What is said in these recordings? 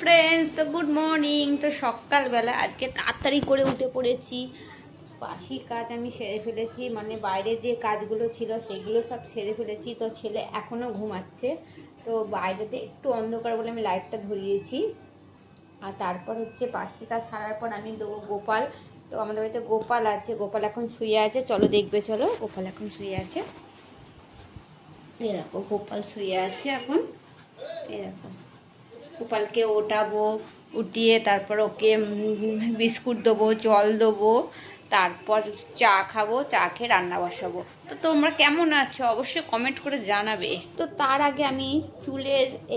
Friends, তো good morning. তো সকালবেলা আজকে তাড়াতাড়ি করে উঠে পড়েছি। বাসি কাজ আমি সেরে ফেলেছি, মানে বাইরে যে কাজগুলো ছিল সেগুলো সব সেরে ফেলেছি। তো ছেলে এখনও ঘুমাচ্ছে, তো বাইরেতে একটু অন্ধকার বলে আমি লাইটটা ধরিয়েছি। আর তারপর হচ্ছে বাসি কাজ সারার পর আমি দেবো গোপাল। তো আমাদের বাড়িতে গোপাল আছে, গোপাল এখন শুয়ে আছে। চলো দেখবে, চলো। গোপাল এখন শুয়ে আছে, এই দেখো গোপাল শুয়ে আছে এখন। এই দেখো, গোপালকে ওঠাবো, উঠিয়ে তারপর ওকে বিস্কুট দেবো, জল দেবো, তারপর চা খাবো, চা খেয়ে রান্না বসাবো। তো তোমরা কেমন আছো অবশ্যই কমেন্ট করে জানাবে। তো তার আগে আমি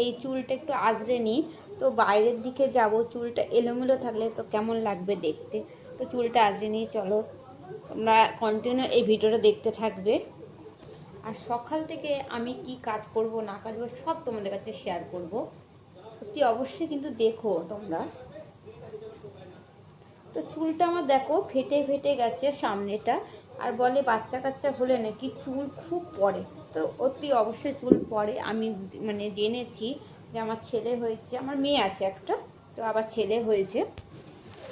এই চুলটা একটু আঁচড়ে নিই। তো বাইরের দিকে যাব, চুলটা এলোমেলো থাকলে তো কেমন লাগবে দেখতে। তো চুলটা আঁচড়ে নিয়ে চলো, তোমরা কন্টিনিউ এই ভিডিওটা দেখতে থাকবে। আর সকাল থেকে আমি কি কাজ করব না কাজ করবো সব তোমাদের কাছে শেয়ার করব। সত্যি অবশ্যই কিন্তু দেখো তোমরা। তো চুলটা আমার দেখো ফেটে ফেটে গেছে সামনেটা। আর বলে বাচ্চা কাচ্চা হলে নাকি চুল খুব পড়ে। তো অতি অবশ্যই চুল পড়ে। আমি মানে জেনেছি যে আমার ছেলে হয়েছে, আমার মেয়ে আছে একটা, তো আবার ছেলে হয়েছে।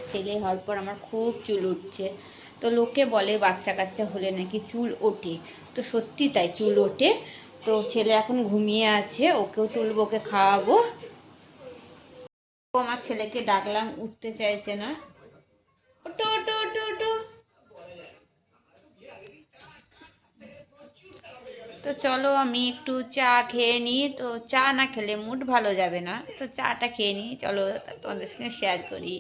ছেলে হওয়ার পর আমার খুব চুল উঠছে। তো লোকে বলে বাচ্চা কাচ্চা হলে নাকি চুল ওঠে। তো সত্যি তাই, চুল ওঠে। তো ছেলে এখন ঘুমিয়ে আছে, ওকেও তুলবো, ওকে খাওয়াবো। আমার ছেলেকে ডাকলাম, উঠতে চাইছে না। ওটো ওটো ওটো ওটো। তো চলো আমি একটু চা খেয়ে নিই। তো চা না খেলে মুড ভালো যাবে না, তো চাটা খেয়ে নিই। চলো তোমাদের সঙ্গে শেয়ার করি।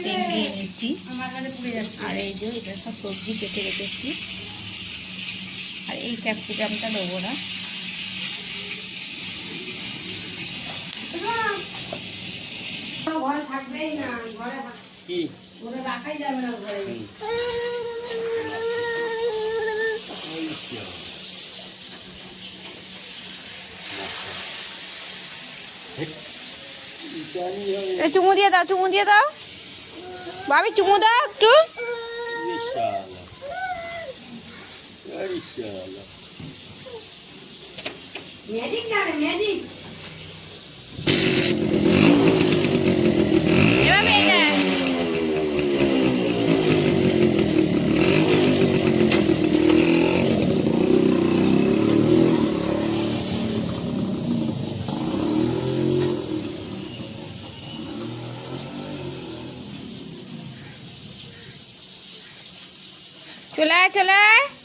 তেল দিয়ে নিয়েছি, আর এই যে এটা সব সবজি কেটে রেখেছি। আর এই ক্যাপসিকামটা দেবো না। ঘরে থাকবেই না, ঘরে রাখাই যাবে না ঘরে। চুমু দিয়ে দাও, চুমু দিয়ে দাও ভাবি, চুমু দাও একটু। চলে আয়, চলে আয়।